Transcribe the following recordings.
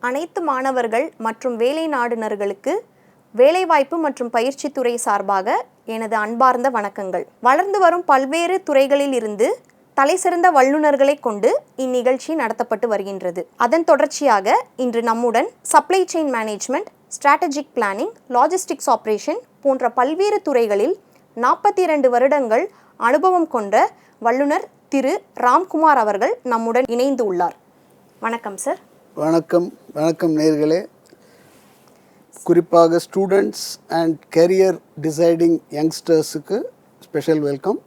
அனைத்து மாணவர்கள் மற்றும் வேலை நாடுனர்களுக்கு வேலைவாய்ப்பு மற்றும் பயிற்சித்துறை சார்பாக எனது அன்பார்ந்த வணக்கங்கள். வளர்ந்து வரும் பல்வேறு துறைகளில் இருந்து தலைசிறந்த வல்லுநர்களை கொண்டு இந்நிகழ்ச்சி நடத்தப்பட்டு வருகின்றது. அதன் தொடர்ச்சியாக இன்று நம்முடன் supply chain management, strategic planning, logistics operation போன்ற பல்வேறு துறைகளில் 42 வருடங்கள் அனுபவம் கொண்ட வல்லுநர் திரு ராம்குமார் அவர்கள் நம்முடன் இணைந்து உள்ளார். வணக்கம் சார். வணக்கம் நேயர்களே. குறிப்பாக ஸ்டூடெண்ட்ஸ் அண்ட் கெரியர் டிசைடிங் யங்ஸ்டர்ஸுக்கு ஸ்பெஷல் வெல்கம்.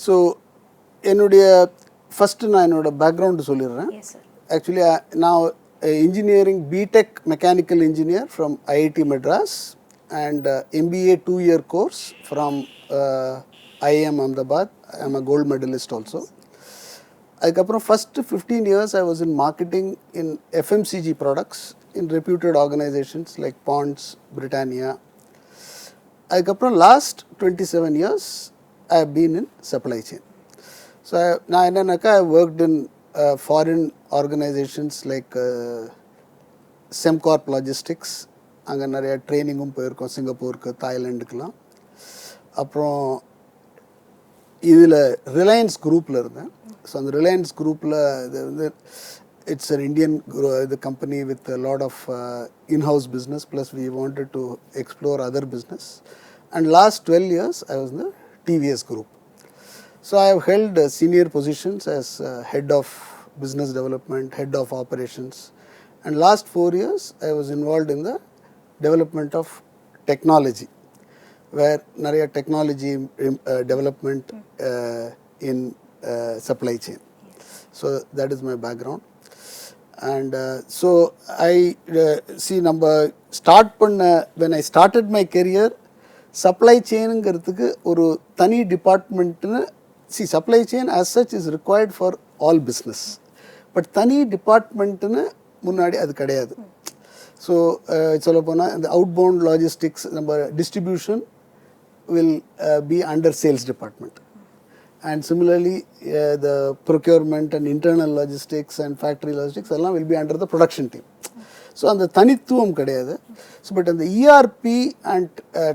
ஸோ என்னுடைய ஃபஸ்ட்டு நான் என்னோடய பேக்ரவுண்டு சொல்லிடுறேன். ஆக்சுவலி நான் engineering BTech mechanical engineer from IIT Madras and MBA 2-year course from IIM Ahmedabad. I am a gold medalist also. அதுக்கப்புறம் first 15 years I was in marketing in FMCG products in reputed organizations like Ponds, Britannia. அதுக்கப்புறம் last 27 years I have been in supply chain. So நான் என்னன்னாக்கா I worked in foreign organizations like Semcorp Logistics. அங்கே நிறையா ட்ரைனிங்கும் போயிருக்கோம், சிங்கப்பூருக்கு, தாய்லாண்டுக்கெலாம். அப்புறம் இதில் Reliance குரூப்பில் இருந்தேன். ஸோ அந்த ரிலையன்ஸ் குரூப்பில் இது வந்து இட்ஸ் அன் இண்டியன் இது company with lot of inhouse business plus we wanted to explore other business. And last 12 years I was in the TVS group. So I have held senior positions as head of business development, head of operations, and last 4 years I was involved in the development of technology, where நிறைய technology development in supply chain. So that is my background. And so I see நம்ம start பண்ண when I started my career, supply chainங்கிறதுக்கு ஒரு தனி டிபார்ட்மெண்ட்னு supply chain as such is required for all business, but தனி டிபார்ட்மெண்ட்டுன்னு முன்னாடி அது கிடையாது. So சொல்ல போனால் இந்த அவுட்பவுண்ட் லாஜிஸ்டிக்ஸ் நம்ம distribution will be under sales department, and similarly the procurement and internal logistics and factory logistics எல்லாம் will be under the production team. So அந்த தனித்துவம் கிடையாது. ஸோ பட் அந்த ERP and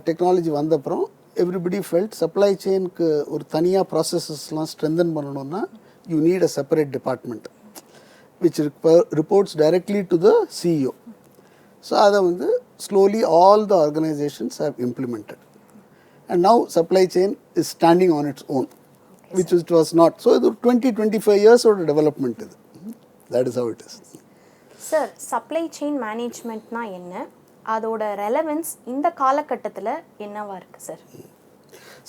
டெக்னாலஜி வந்தப்புறம் everybody felt supply chainக்கு ஒரு தனியாக ப்ராசஸஸ்லாம் strengthen பண்ணணும்னா you need a separate department which reports directly to the CEO. So அதை வந்து slowly all the organizations have implemented. And now supply chain is standing on its own, which it was not. So it 20-25 years of development is. That is how it is. Sir, supply chain management na enna? அதோட relevance இந்த காலகட்டத்தில் என்னவா இருக்கு sir?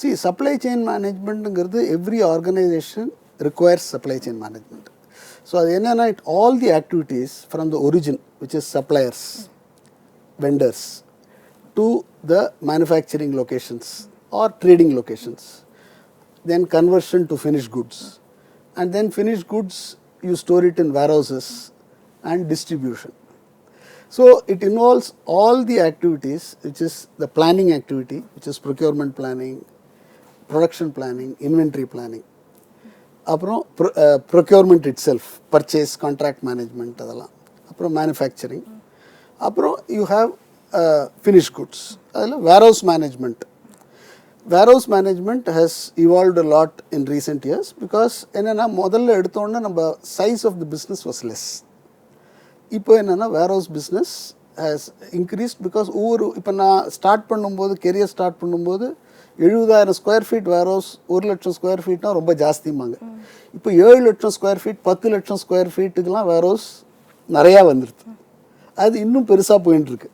See, supply chain managementங்கிறது every organization requires supply chain management. So அது என்னன்னா all the activities from the origin, which is suppliers, vendors, to the manufacturing locations or trading locations, then conversion to finished goods, and then finished goods you store it in warehouses and distribution. So it involves all the activities, which is the planning activity, which is procurement planning, production planning, inventory planning, அப்புறம் procurement itself, purchase, contract management, அதெல்லாம் அப்புறம் manufacturing, அப்புறம் you have finished goods. அதில் warehouse management has evolved a lot in recent years because என்னென்னா முதல்ல எடுத்தோன்னே நம்ம size of the business was less. இப்போ என்னென்னா warehouse business has increased because இப்போ நான் கெரியர் ஸ்டார்ட் பண்ணும்போது 70,000 ஸ்கொயர் ஃபீட் வேர்ஹவுஸ் 1 லட்சம் ஸ்கொயர் ஃபீட்னா ரொம்ப ஜாஸ்திம்பாங்க. இப்போ 7 லட்சம் ஸ்கொயர் ஃபீட் 10 லட்சம் ஸ்கொயர் ஃபீட்டுக்கெலாம் வேர்ஹவுஸ் நிறையா வந்துடுது. அது இன்னும் பெருசாக போயின்னு இருக்கு.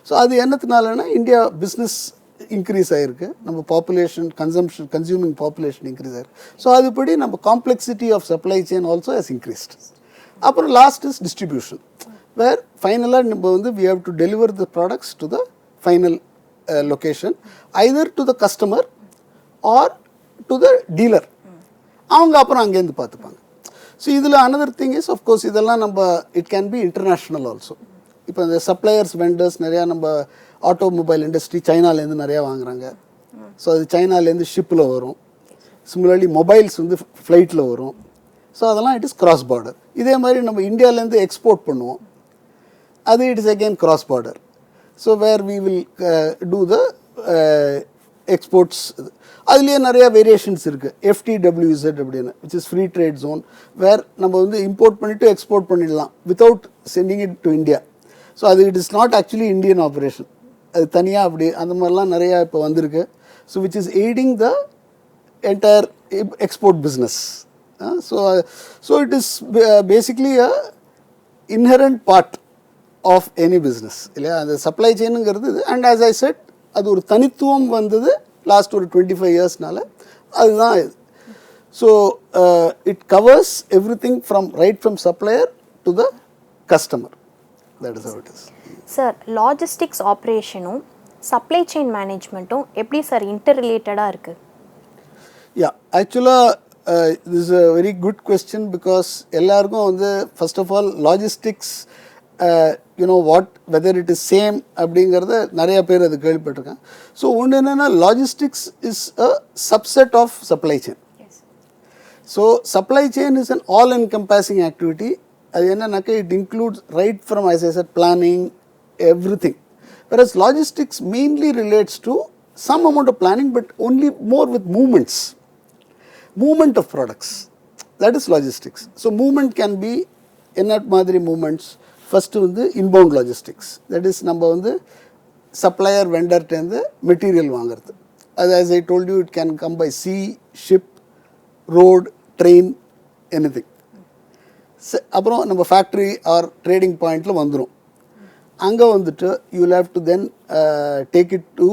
ஸோ அது என்னத்தினாலன்னா இந்தியா பிஸ்னஸ் இன்க்ரீஸ் ஆகிருக்கு, நம்ம பாப்புலேஷன் கன்சியூமிங் பாப்புலேஷன் இன்க்ரீஸ் ஆகிருக்கு. ஸோ அதுபடி நம்ம complexity of supply chain also has increased. அப்புறம் லாஸ்ட் இஸ் டிஸ்ட்ரிபியூஷன், வேர் ஃபைனலாக நம்ம வந்து we have to deliver the products to the final location, either to the customer or to the dealer. அவங்க அப்புறம் அங்கேருந்து பார்த்துப்பாங்க. ஸோ இதில் அனதர் திங் இஸ் அஃப்கோர்ஸ் இதெல்லாம் நம்ம it can B international also. இப்போ இந்த சப்ளையர்ஸ் வெண்டர்ஸ் நிறையா நம்ம ஆட்டோமொபைல் இண்டஸ்ட்ரி சைனாலேருந்து நிறையா வாங்குறாங்க. ஸோ அது சைனாலேருந்து ஷிப்பில் வரும். சிமிலர்லி மொபைல்ஸ் வந்து ஃப்ளைட்டில் வரும். ஸோ அதெல்லாம் இட் இஸ் கிராஸ் பார்டர். இதே மாதிரி நம்ம இந்தியாவிலேருந்து எக்ஸ்போர்ட் பண்ணுவோம். அது it is again cross border. So where we will do the exports. அதுலேயே நிறையா வேரியேஷன்ஸ் இருக்குது. FTWZ அப்படின்னு, which is free trade zone, வேர் நம்ம வந்து இம்போர்ட் பண்ணிவிட்டு எக்ஸ்போர்ட் பண்ணிடலாம் without sending it to India. So அது it is not actually Indian operation, அது தனியாக அப்படி அந்த மாதிரிலாம் நிறையா இப்போ வந்திருக்கு. So which is aiding the entire export business. So it is basically a inherent part of any business இல்லையா, அந்த சப்ளை செயினுங்கிறது. அண்ட் ஆஸ் ஐ செட் அது ஒரு தனித்துவம் வந்தது லாஸ்ட் ஒரு 25 இயர்ஸ்னால, அதுதான் இது. So it covers everything from right from supplier to the customer. That is how it is. Sir, logistics ஆப்ரேஷனும் சப்ளை செயின் மேனேஜ்மெண்ட்டும் எப்படி சார் இன்டர் ரிலேட்டடாக இருக்குது? Yeah, actually, this is a very good question because எல்லாருக்கும் வந்து first of all logistics, you know what, whether it is same அப்படிங்கிறத நிறைய பேர் அது கேள்விப்பட்டிருக்கேன். ஸோ ஒன்று என்னென்னா, logistics is a subset of supply chain. So supply chain is an all encompassing activity. அது என்னன்னாக்கா it includes right from as I said planning, everything. Whereas logistics mainly relates to some amount of planning but only more with movements. Movement of products, that is logistics. So movement can be என்ன மாதிரி movements. First வந்து inbound logistics, that is நம்ம வந்து supplier வெண்டர்ட்டேருந்து material வாங்குறது. அது as I told you, it can come by sea, ship, road, train, anything. அப்புறம் நம்ம factory R trading பாயிண்டில் வந்துடும். அங்கே வந்துட்டு you will have to then take it to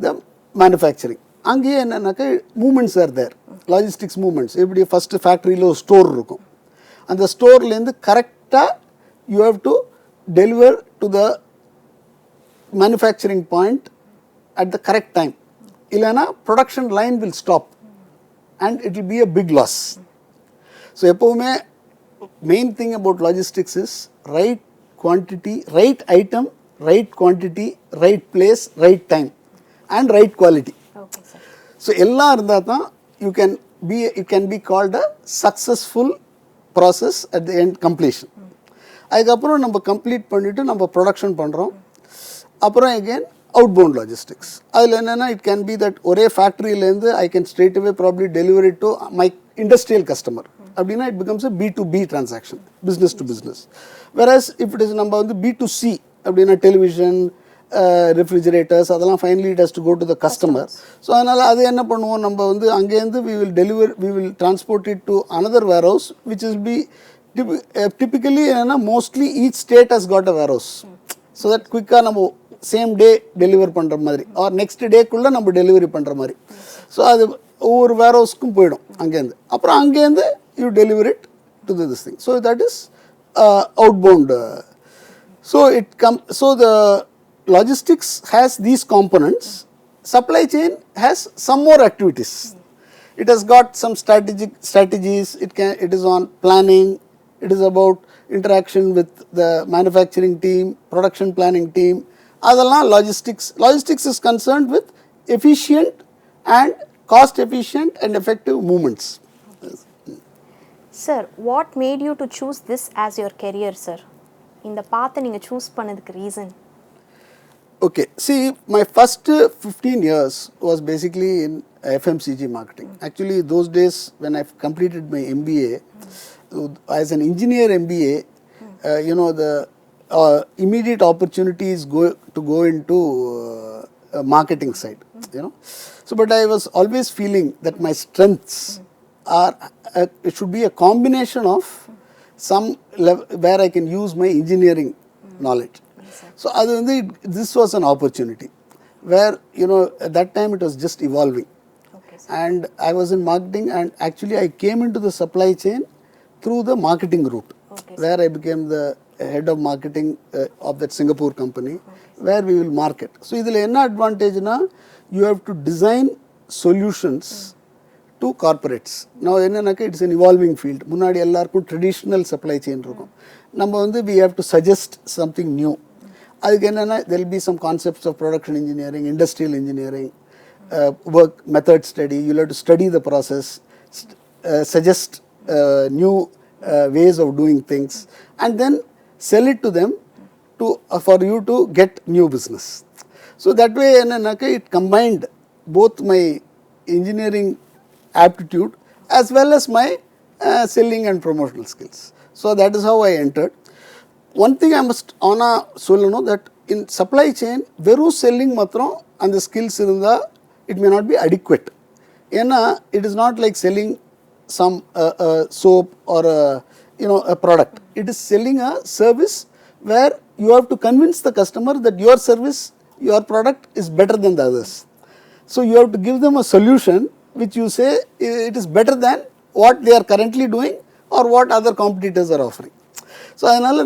the manufacturing. அங்கேயே என்னன்னாக்கா movements are there, logistics movements. எப்படி first ஃபேக்ட்ரியில் ஒரு ஸ்டோர் இருக்கும், அந்த ஸ்டோர்லேருந்து கரெக்டாக you have to deliver to the manufacturing point at the correct time. இல்லைன்னா production line will stop and it will be a big loss. So எப்போவுமே main thing about logistics is right quantity, right item, right quantity, right place, right time and right quality. So எல்லாம் இருந்தால் தான் it can be called a successful process at the end completion. அதுக்கப்புறம் நம்ம complete பண்ணிவிட்டு நம்ம production பண்ணுறோம். அப்புறம் again outbound logistics. அதில் என்னென்னா இட் கேன் பி தட் ஒரே ஃபேக்ட்ரியிலேருந்து I can straight away probably delivery to my industrial customer. அப்படின்னா it becomes a B2B transaction, business to business. Whereas if it is நம்ம வந்து B2C அப்படின்னா டெலிவிஷன், ரெஃப்ரிஜரேட்டர்ஸ், அதெல்லாம் finally it has to go to the customer. So அதனால் அது என்ன பண்ணுவோம், நம்ம வந்து அங்கேருந்து we will transport it to another warehouse which will be typically என்னென்னா mostly each state has got a warehouse. So that குயிக்காக நம்ம சேம் டே டெலிவர் பண்ணுற மாதிரி ஆர் நெக்ஸ்ட் டேக்குள்ளே நம்ம டெலிவரி பண்ணுற மாதிரி. ஸோ அது ஒவ்வொரு வேர்ஹவுஸ்க்கும் போயிடும் அங்கேருந்து. அப்புறம் அங்கேருந்து you deliver it to this thing. So that is outbound. So the logistics has these components. Supply chain has some more activities. It has got some strategies. It is on planning. It is about interaction with the manufacturing team, production planning team. Adala logistics. Logistics is concerned with efficient and cost efficient and effective movements. Sir, what made you to choose this as your career, sir? இந்த பாத்தை நீங்க choose பண்ணதுக்கு reason? Okay, see, my first 15 years was basically in FMCG marketing. Actually, those days when I completed my MBA, as an engineer MBA, you know, the immediate opportunities to go into marketing side, you know. So, but I was always feeling that my strengths are, it should be a combination of some level where I can use my engineering knowledge. So this was an opportunity where, you know, at that time it was just evolving. Okay, and I was in marketing, and actually I came into the supply chain through the marketing route. Okay, where I became the head of marketing of that Singapore company. Okay, where we will market. So idhula enna advantage na, you have to design solutions to corporates. Now enna it's an evolving field. Munadi ellarkum traditional supply chain irukum. நம்ம வந்து we have to suggest something new. அதுக்கு என்னென்னா there will be some concepts of production engineering, industrial engineering, work method study. You have to study the process, suggest new ways of doing things, and then sell it to them to for you to get new business. So that way enanaka it combined both my engineering aptitude as well as my selling and promotional skills. So that is how I entered. One thing I must ஆனா சொல்லணும் that in supply chain வெறும் selling மாத்திரம் அந்த skills இருந்தா it may not be adequate. ஏன்னா it is not like selling some soap or a product. It is selling a service where you have to convince the customer that your service, your product is better than the others. So you have to give them a solution which you say it is better than what they are currently doing or what other competitors are offering. So அதனால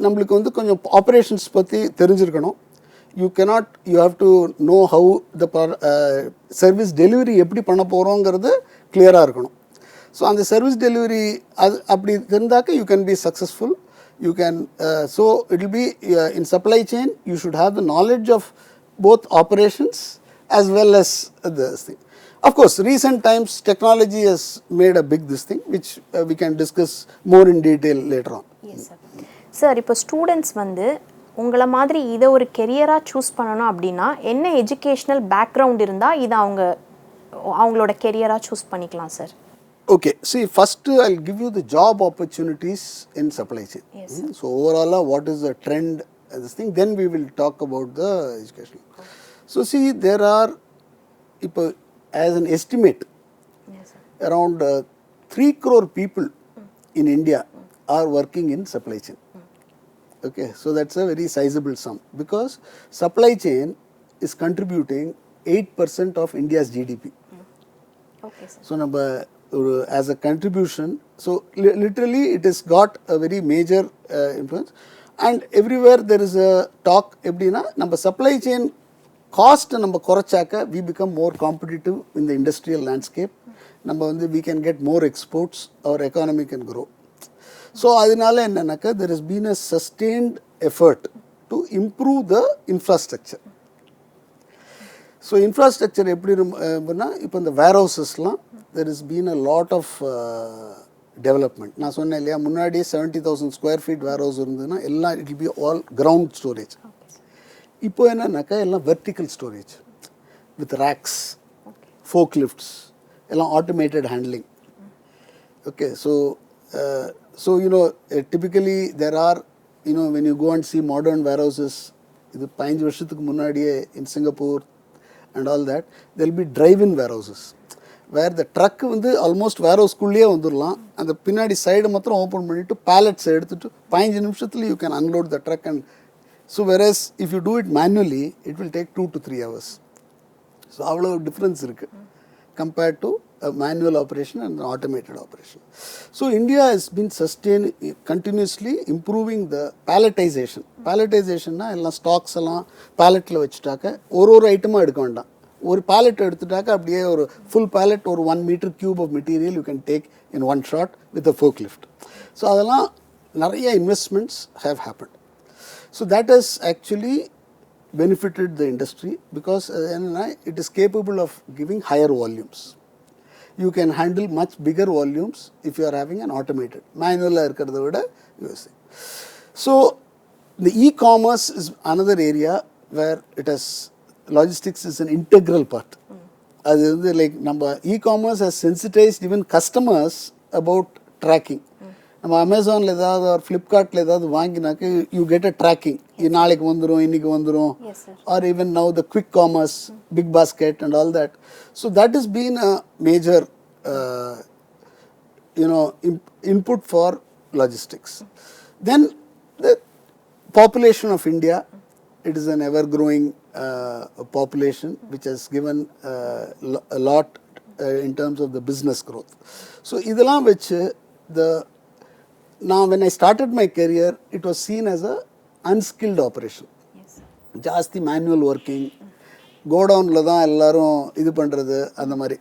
நம்மளுக்கு வந்து கொஞ்சம் operations பற்றி தெரிஞ்சிருக்கணும். You have to know how the service delivery எப்படி பண்ண போகிறோங்கிறது கிளியராக இருக்கணும். ஸோ அந்த சர்வீஸ் டெலிவரி அப்படி தெரிந்தாக்க you can be successful. You can so it will be in supply chain you should have the knowledge of both operations as well as this thing. Of course recent times technology has made a big this thing which we can discuss more in detail later on. Yes sir. Sir இப்போ students வந்து உங்களை மாதிரி இதை ஒரு கெரியராக choose பண்ணணும் அப்படின்னா என்ன educational background இருந்தால் இதை அவங்களோட கெரியராக சூஸ் பண்ணிக்கலாம் sir? Okay, see first I'll give you the job opportunities in supply chain. Yes. So overall what is the trend this thing, then we will talk about the education. Okay. So see there are as an estimate yes, sir. around 3 crore people in India are working in supply chain. Okay, so that's a very sizable sum because supply chain is contributing 8% of India's GDP. Okay, sir. So number as a contribution, so literally it has got a very major influence, and everywhere there is a talk எப்படின்னா நம்ம supply chain cost நம்ம குறைச்சாக்க we become more competitive in the industrial landscape. நம்ம வந்து we can get more exports, our economy can grow. So அதனால என்னன்னாக்க there has been a sustained effort to improve the infrastructure. So infrastructure எப்படி இப்போ இந்த warehouses-லாம் there has been a lot of development. நான் சொன்னேன் இல்லையா முன்னாடி 70,000 square feet warehouse இருந்ததுன்னா எல்லாம் it will be all ground storage. இப்போ என்னன்னாக்கா எல்லாம் vertical storage with racks, forklifts, எல்லாம் automated handling. Okay, so typically there are when you go and see modern warehouses இது 15 வருஷத்துக்கு முன்னாடியே in Singapore and all that there will be drive-in warehouses where the truck வந்து almost warehouse குள்ளேயே வந்துடலாம், அந்த பின்னாடி side மாத்திரம் open பண்ணிட்டு pallets எடுத்துட்டு 15 நிமிஷத்துல you can unload the truck. And so whereas if you do it manually it will take 2 to 3 hours. So அவ்வளோ difference இருக்கு compared to a manual operation and an automated operation. So India has been continuously improving the palletization. Palletization na ella stocks எல்லாம் palletல வச்சிட்டாக்க ஒரு ஐட்டமா எடுக்க வேண்டாம், ஒரு pallet எடுத்துட்டாக்க அப்படியே ஒரு full pallet or 1 meter cube of material you can take in one shot with a forklift. So அதெல்லாம் நிறைய investments have happened. So that has actually benefited the industry because it is capable of giving higher volumes. You can handle much bigger volumes if you are having an automated. Manual இருக்கிறத விட USA. So the e-commerce is another area where it has logistics is an integral part. அது வந்து like நம்ம e-commerce has sensitized even customers about tracking. நம்ம அமேசானில் ஏதாவது ஒரு ஃப்ளிப்கார்ட்டில் ஏதாவது வாங்கினாக்க யூ கெட் அ ட்ராக்கிங், நாளைக்கு வந்துடும் இன்னைக்கு வந்துடும், or even now the quick commerce, big basket and all that. So that is been a major input for logistics. Then the population of India, it is an ever growing population which has given a lot in terms of the business growth. So இதெல்லாம் வச்சு now when I started my career it was seen as a unskilled operation. ஜாஸ்தி manual working, கோடவுனில் தான் எல்லாரும் இது பண்ணுறது அந்த மாதிரி.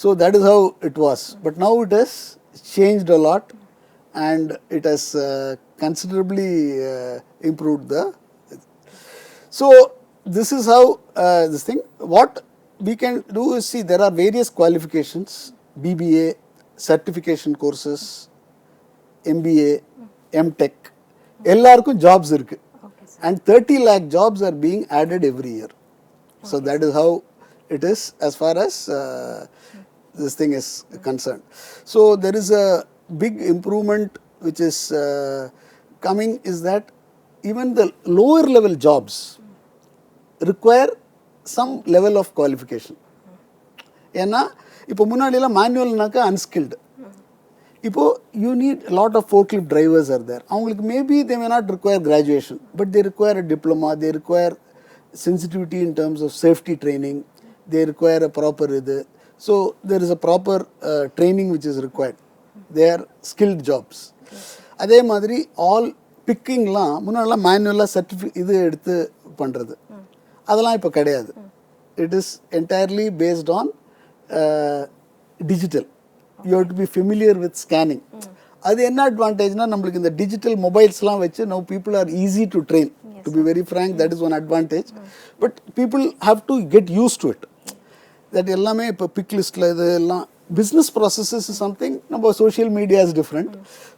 So that is how it was. But now it has changed a lot and it has considerably improved the. So this is how this thing. What we can do is see there are various qualifications, BBA, certification courses, MBA, MTech, எல்லாருக்கும் jobs இருக்கு. Okay sir. And 30 lakh jobs are being added every year. So that is how it is as far as this thing is concerned. So there is a big improvement which is coming, is that even the lower level jobs require some level of qualification. ஏன்னா இப்போ முன்னாடியெல்லாம் மேனுவல்னாக்கா unskilled, இப்போ you need lot of forklift drivers are there. அவங்களுக்கு maybe they may not require graduation, but they require a diploma, they require sensitivity in terms of safety training, they require a proper இது. So there is a proper training which is required. They are skilled jobs. அதே மாதிரி all பிக்கிங்லாம் முன்னாடிலாம் மேனுவலாக இது எடுத்து பண்ணுறது, அதெல்லாம் இப்போ கிடையாது. It is entirely based on digital. You have to be familiar with scanning. அது என்ன அட்வான்டேஜ்னா, நம்மளுக்கு இந்த டிஜிட்டல் மொபைல்ஸ்லாம் வச்சு no people are easy to train. To be very frank, that is one advantage. But people have to get use to it. That எல்லாமே இப்போ pick லிஸ்ட்டில் இது எல்லாம் பிஸ்னஸ் ப்ராசஸஸ் இஸ் சம்திங், நம்ம social media is different.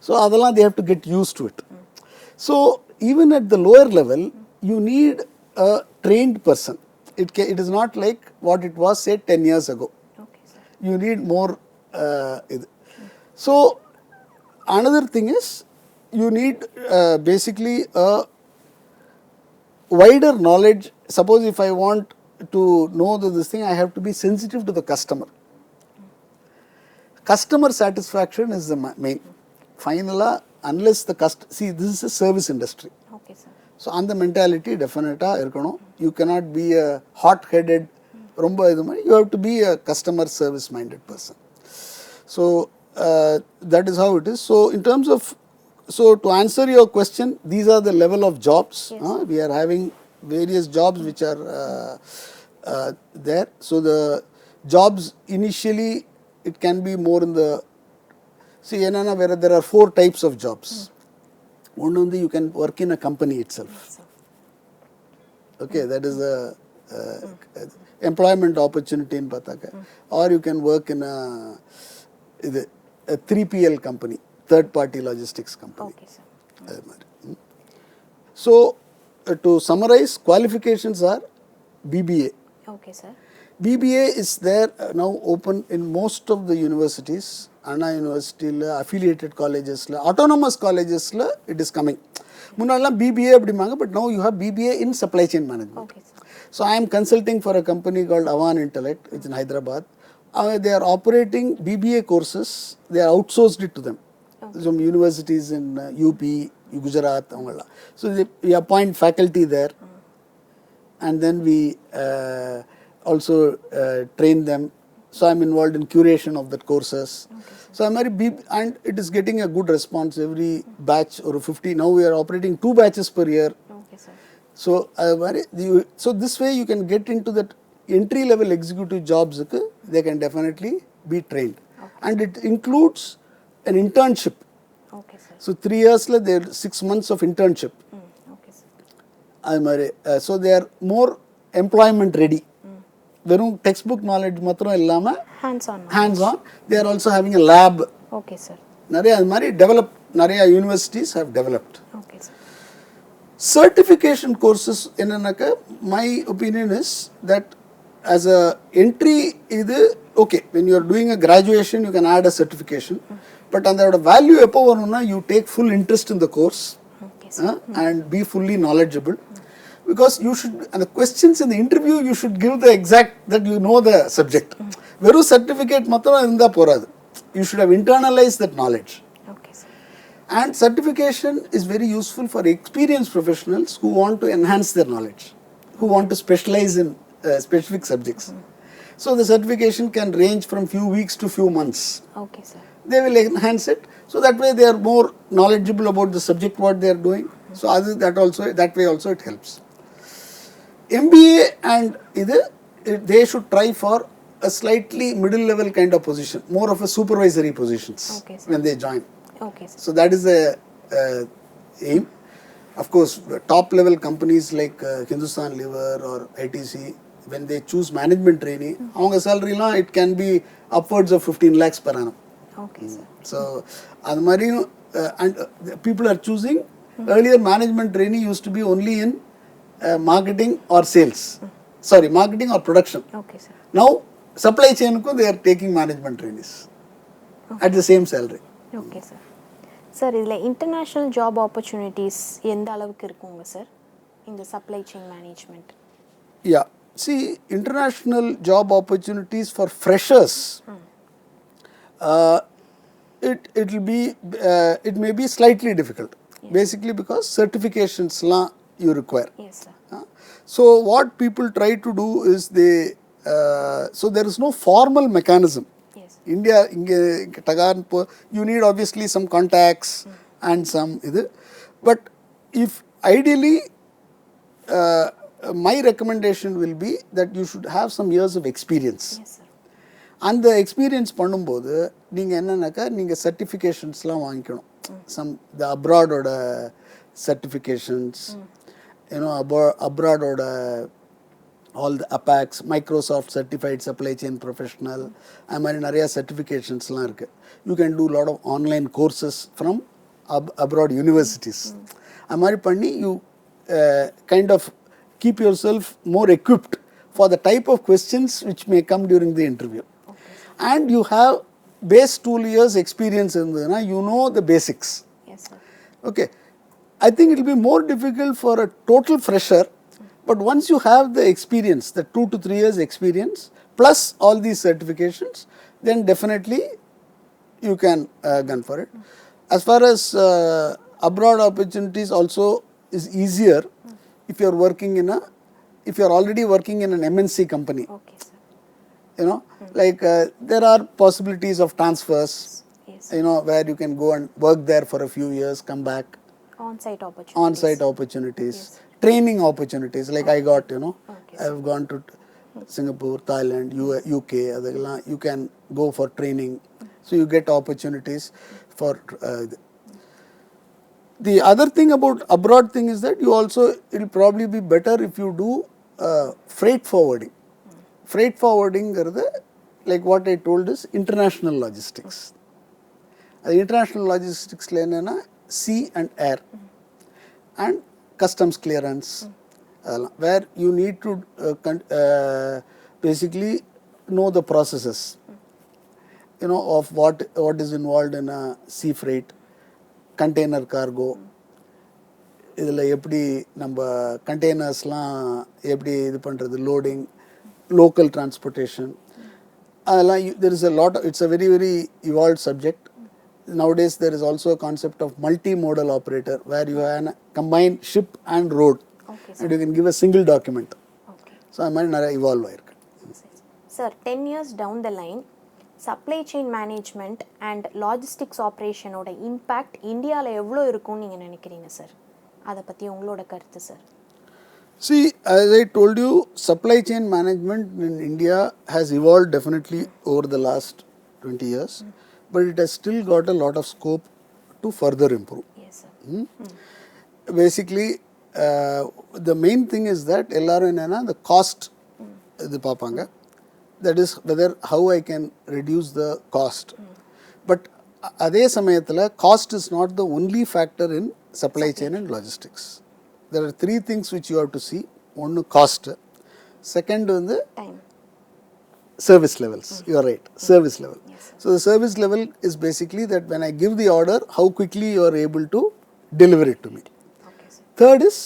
So அதெல்லாம் they have to get use to it. So even at the lower level you need a trained person. It is not like what it was, say, 10 years ago. Okay sir. You need more இது. So another thing is you need basically a wider knowledge. Suppose if I want to know this thing, I have to be sensitive to the customer. Customer satisfaction is the main. Finally, unless the see, this is a service industry. Okay sir. So அந்த mentality டெஃபினட்டாக இருக்கணும். You cannot be a hot headed ரொம்ப இது மாதிரி. You have to be a customer service minded person. So that is how it is. So in terms of, so to answer your question, these are the level of jobs. We are having various jobs which are there. So the jobs initially it can be more in the, see என்னன்னா வேறு there are 4 types of jobs. ஒன்று வந்து you can work in a company itself. Okay, that is the employment opportunity in பார்த்தாக்க. Or you can work in a 3PL company, third party logistics company. Okay sir. அது மாதிரி. So to summarize, qualifications are BBA. Okay sir. BBA is there now open in most of the universities. Anna University, affiliated colleges, autonomous colleges, it is coming. முன்னாடிலாம் BBA அப்படிமாங்க, but now you have BBA in supply chain management. Okay, sir. So I am consulting for a company called Avan Intellect, it's in Hyderabad. They are operating BBA courses, they are outsourced it to them. Okay. Some universities in UP, Gujarat, avangala. So we appoint faculty there, and then we also train them. So I'm involved in curation of the courses. Okay. So I'm very and it is getting a good response. Every batch or 50. Now we are operating 2 batches per year. Okay, sir. So so this way you can get into that entry level executive jobs. They can definitely be trained. Okay. And it includes an internship. Okay, sir. So 3 years there are 6 months of internship. Okay, sir. So they are more employment ready. வெறும் text book knowledge மாத்திரம் இல்லாமல் hands on they are also having a lab. Okay sir. நிறைய அது மாதிரி develop, நிறைய universities have developed. Okay sir. Certification courses என்னன்னாக்க, my opinion is that as a entry இது okay, when you are doing a graduation you can add a certification. But அதோட வேல்யூ எப்போ வரும்னா, you take full interest in the course and be fully knowledgeable. Because you should, and the questions in the interview, you should give the exact, that you know the subject. Veru certificate matram irundha poradu. You should have internalized that knowledge. Okay, sir. And certification is very useful for experienced professionals who want to enhance their knowledge, who want to specialize in specific subjects. So the certification can range from few weeks to few months. Okay, sir. They will enhance it, so that way they are more knowledgeable about the subject what they are doing. So that way also it helps. MBA and they should try for a slightly middle level kind of position, more of a supervisory positions. Okay, when they join. Okay, sir. So that is the aim. Of course, top level companies like Hindustan Lever or ITC, when they choose management trainee, avanga salary la it can be upwards of 15 lakhs per annum. Okay, sir. So அது மாதிரி people are choosing. Earlier management trainee used to be only in marketing or sales. Sorry, marketing or production. Okay sir. Now supply chain they are taking management trainees at the same salary. Okay sir. Sir இதில் international job opportunities எந்த அளவுக்கு இருக்குங்க sir இந்த supply chain management? Yeah, see, international job opportunities for freshers, it will be it may be slightly difficult. Yes. Basically because certifications la you require. Yes sir. So what people try to do is they so there is no formal mechanism. Yes. India you need obviously some contacts and some but if ideally my recommendation will be that you should have some years of experience. Yes sir. அந்த experience பண்ணும்போது நீங்கள் என்னன்னாக்கா நீங்கள் சர்டிஃபிகேஷன்ஸ்லாம் வாங்கிக்கணும். Some the அப்ராடோட certifications, you know அப்ராடோட all the APICS, Microsoft certified supply chain professional, அது மாதிரி நிறையா சர்டிஃபிகேஷன்ஸ்லாம் இருக்குது. You can do lot of online courses from abroad universities. அது மாதிரி பண்ணி you kind of keep yourself more equipped for the type of questions which may come during the interview. Okay. And you have base 2 years experience in the, you know the basics. Yes, sir. Okay. I think it will be more difficult for a total fresher, but once you have the experience, the 2 to 3 years experience, plus all these certifications, then definitely you can gun for it. As far as abroad opportunities also is easier if you are working in if you are already working in an MNC company. Okay, sir. You know, like there are possibilities of transfers. Yes. You know, where you can go and work there for a few years, come back. On-site opportunities. On-site opportunities. Yes. Training opportunities. Like I got, you know, Okay, I have gone to Singapore, Thailand, UK. You can go for training. So you get opportunities for the other thing about abroad thing is that you also, it will probably be better if you do freight forwarding. Freight forwarding like what I told is international logistics. International logistics sea and air and customs clearance, where you need to basically know the processes, you know, of what is involved in a sea freight, container cargo. இதில் எப்படி நம்ம கண்டெய்னர்ஸ்லாம் எப்படி இது பண்ணுறது, loading, local transportation, அதெல்லாம் there is a lot of, it's a very very evolved subject. Nowadays there is also a concept of multimodal operator where you can combine ship and road. Okay, and you can give a single document. Okay. So அது மாதிரி நிறைய evolve ஆயிருக்கு. Sir, 10 years down the line, supply chain management and logistics operation ஓட impact இந்தியாவில் எவ்வளோ இருக்கும்னு நீங்கள் நினைக்கிறீங்க சார்? அதை பற்றி உங்களோட கருத்து sir. See, as I told you, supply chain management in India has evolved definitely over the last 20 years, but it has still got a lot of scope to further improve. Yes, sir. Basically, the main thing is that எல்லாரும் என்னன்னா the cost இது பார்ப்பாங்க. That is whether how I can reduce the cost. But அதே சமயத்தில் cost is not the only factor in supply chain and logistics. There are 3 things which you have to see. One, cost. Second, Time. service levels. You are right. Service level. Yes, sir. So the service level is basically that when I give the order, how quickly you are able to deliver it to me. Okay, sir. Third is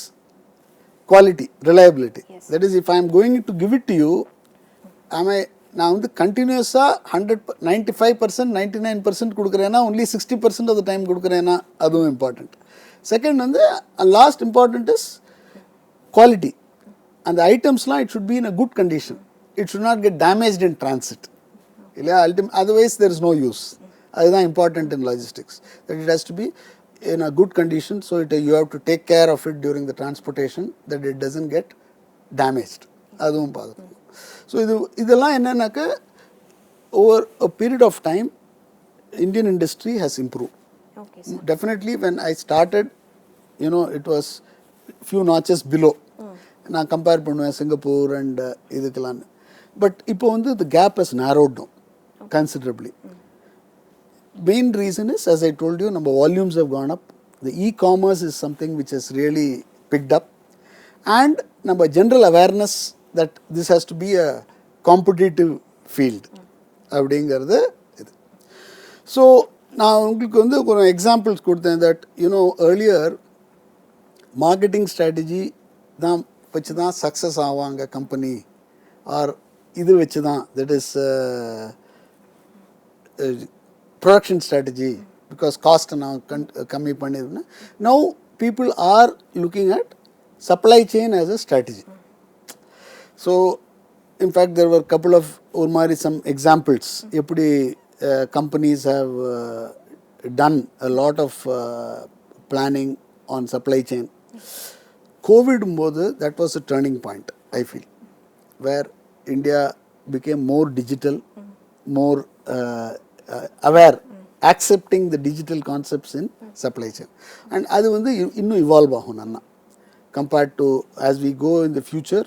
quality, reliability. Yes. That is, if I am going to give it to you, நான் கண்டினியூஸாக 95% 99% கொடுக்குறேன்னா only 60% of the time கொடுக்குறேன்னா அதுவும் important. Second last important is quality. அந்த ஐட்டம்ஸ்லாம் it should be in a good condition. It should not get damaged in transit. இல்லையா? Otherwise there is no use. அதுதான் important in logistics. That it has to be in a good condition, so you have to take care of it during the transportation, that it doesn't get damaged. அதுவும் பார்க்கணும். So இதெல்லாம் என்னன்னாக்க over a period of time Indian industry has improved. Okay, sir. Definitely when I started, you know, it was few notches below. நான் compare பண்ணுவேன் Singapore and இதுக்கெல்லாம். But இப்போ the gap has narrowed down considerably. main reason is, as I told you, number volumes have gone up. The e-commerce is something which has really picked up, and number general awareness that this has to be a competitive field அப்படிங்கிறது இது. So நான் உங்களுக்கு வந்து ஒரு examples கொடுத்தேன் that you know earlier marketing strategy தான் வச்சு தான் சக்ஸஸ் ஆவாங்க கம்பெனி, ஆர் இது வச்சு தான், that is production strategy, because காஸ்ட்டை நான் கம்மி பண்ணியிருந்தேன். Now people are looking at supply chain as a strategy. So in fact there were couple of ஒரு மாதிரி சம் எக்ஸாம்பிள்ஸ் எப்படி companies have done a lot of planning on supply chain. COVID போது that was a turning point, I feel, where India became more digital, more aware, accepting the digital concepts in supply chain. And அது வந்து இன்னும் evolve ஆகும் நன்னா. Compared to as we go in the future,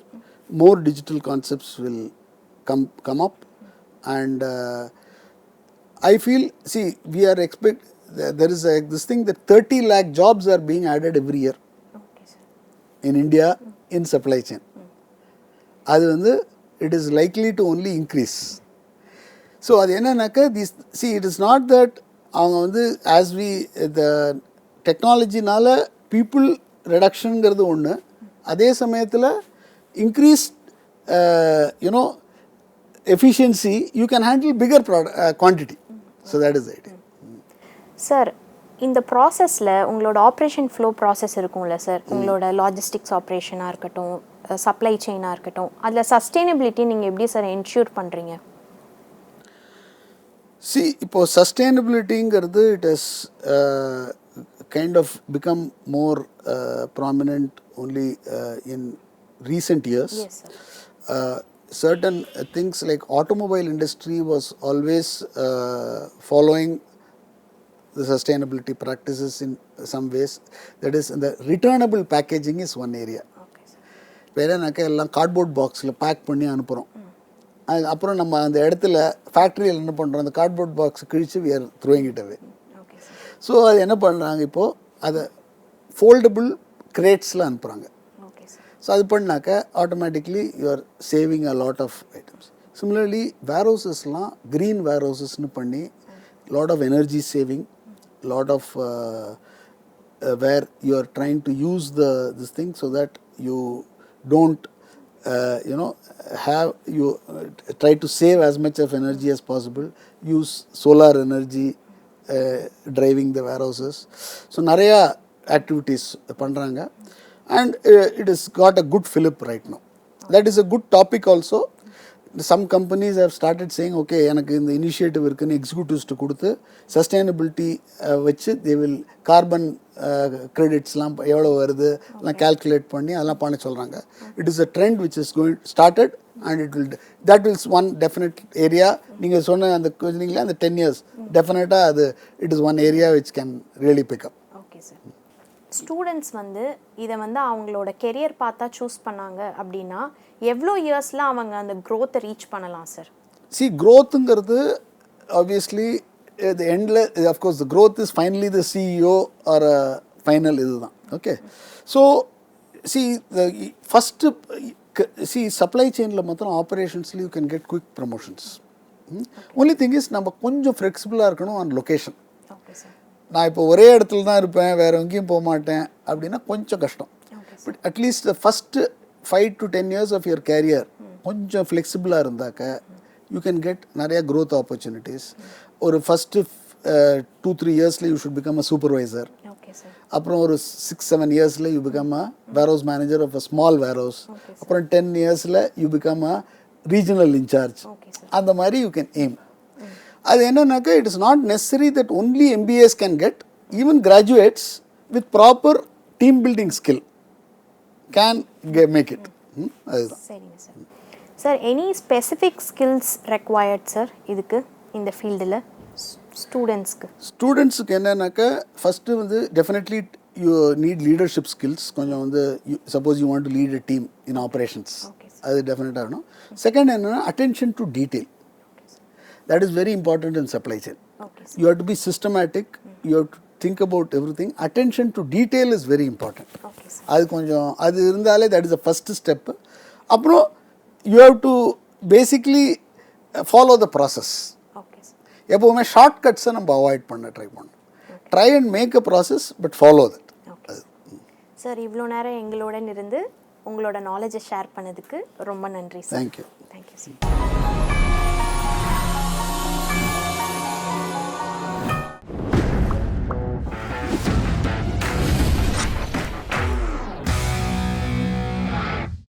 more digital concepts will come up, and I feel, see, we are there is this thing that 30 lakh jobs are being added every year in India in supply chain. அது வந்து it is likely to only increase. So அது என்னன்னாக்க, see, it is not that அவங்க வந்து as we the டெக்னாலஜினால people reductionங்கிறது ஒன்று, அதே சமயத்தில் increased efficiency, you can handle bigger quantity. So that is the idea. Sir, இந்த ப்ராசஸில் உங்களோட ஆப்ரேஷன் ஃப்ளோ ப்ராசஸ் இருக்கும்ல சார், உங்களோட லாஜிஸ்டிக்ஸ் ஆப்ரேஷனாக இருக்கட்டும், சப்ளை செயினாக இருக்கட்டும், அதில் சஸ்டெயினபிலிட்டி நீங்கள் எப்படி சார் என்ஷூர் பண்ணுறீங்க? See, இப்போ சஸ்டெயினபிலிட்டிங்கிறது it has kind of become more prominent only in recent years. Yes, sir. Certain things like automobile industry was always following the sustainability practices in some ways. That is, the returnable packaging is one area. Okay, sir. வேறனாக்க எல்லாம் cardboard பாக்ஸில் back பண்ணி அனுப்புகிறோம். அப்புறம் நம்ம அந்த இடத்துல ஃபேக்ட்ரியில் என்ன பண்ணுறோம், அந்த கார்ட்போர்ட் பாக்ஸ் கிழிச்சு we are throwing it away. Okay, sir. So அது என்ன பண்ணுறாங்க, இப்போது அதை ஃபோல்டபுள் கிரேட்ஸில் அனுப்புகிறாங்க. ஸோ அது பண்ணாக்க automatically you are saving a lot of items. Similarly வேர்ஹவுசஸ்லாம் க்ரீன் வேர்ஹவுசஸ்னு பண்ணி lot of energy saving, lot of where you are trying to use this thing so that you don't you try to save as much of energy as possible, use solar energy driving the warehouses. So நிறையா activities பண்ணுறாங்க. And it has got a good fillip right now. That is a good topic also. Some companies have started saying, okay, எனக்கு இந்த initiative இருக்குன்னு எக்ஸிக்யூட்டிவ்ஸ்ட்டு கொடுத்து sustainability வச்சு they will carbon கிரெடிட்ஸ்லாம் எவ்வளோ வருது எல்லாம் கால்குலேட் பண்ணி அதெல்லாம் பண்ண சொல்கிறாங்க. It is a trend which is started, and that will one definite area. நீங்கள் சொன்ன அந்த சொன்னீங்களா அந்த 10 years டெஃபினட்டாக அது it is one area which can really pick up. Okay sir. Students வந்து இதை வந்து அவங்களோட கெரியர் பார்த்தா சூஸ் பண்ணாங்க அப்படின்னா எவ்வளோ இயர்ஸில் அவங்க அந்த க்ரோத்தை ரீச் பண்ணலாம் சார்? See, growthங்கிறது obviously the எண்டில், of course the growth is finally the CEO or a final இதுதான். Okay, so see the first supply chainல மாத்திரம் ஆப்ரேஷன்ஸ்ல you can get quick promotions. Only thing is நம்ம கொஞ்சம் ஃப்ளெக்சிபிளாக இருக்கணும் on location. Okay sir. நான் இப்போ ஒரே இடத்துல தான் இருப்பேன், வேறு எங்கேயும் போக மாட்டேன் அப்படின்னா கொஞ்சம் கஷ்டம். But at least the first 5 to 10 years of your career கொஞ்சம் ஃப்ளெக்சிபிளாக இருந்தாக்க யூ கேன் கெட் நிறையா க்ரோத் ஆப்பர்ச்சுனிட்டிஸ். ஒரு ஃபஸ்ட்டு 2-3 இயர்ஸில் you should become a supervisor. அப்புறம் ஒரு 6-7 இயர்ஸில் you become a warehouse manager of a small warehouse. அப்புறம் 10 இயர்ஸில் you become a regional in charge. அந்த மாதிரி யூ கேன் எய்ம். அது என்னன்னாக்கா, it is not necessary that only MBAs can get, even graduates with proper team building skill can make it. அதுதான். சரிங்க sir. Sir, any specific skills required sir இதுக்கு, இந்த ஃபீல்டில் ஸ்டூடெண்ட்ஸுக்கு என்னன்னாக்கா, ஃபஸ்ட்டு வந்து definitely you need leadership skills. கொஞ்சம் வந்து suppose you want to lead a team in operations, அது டெஃபினட்டாக வேணும். செகண்ட் என்னென்னா attention to detail. That is very important in supply chain. Okay you have to be systematic, you have to think about every thing. Attention to detail is very important. Okay sir. அது கொஞ்சம் அது இருந்தாலே that is the first step. அப்புறம் you have to basically follow the process. Okay sir. எப்போவுமே short கட்ஸை நம்ம avoid பண்ண try பண்ணணும். Try and make a process but follow that. Okay sir. இவ்வளோ நேரம் எங்களுடன் இருந்து உங்களோட நாலேஜை ஷேர் பண்ணதுக்கு ரொம்ப நன்றி சார். தேங்க்யூ. Thank you sir.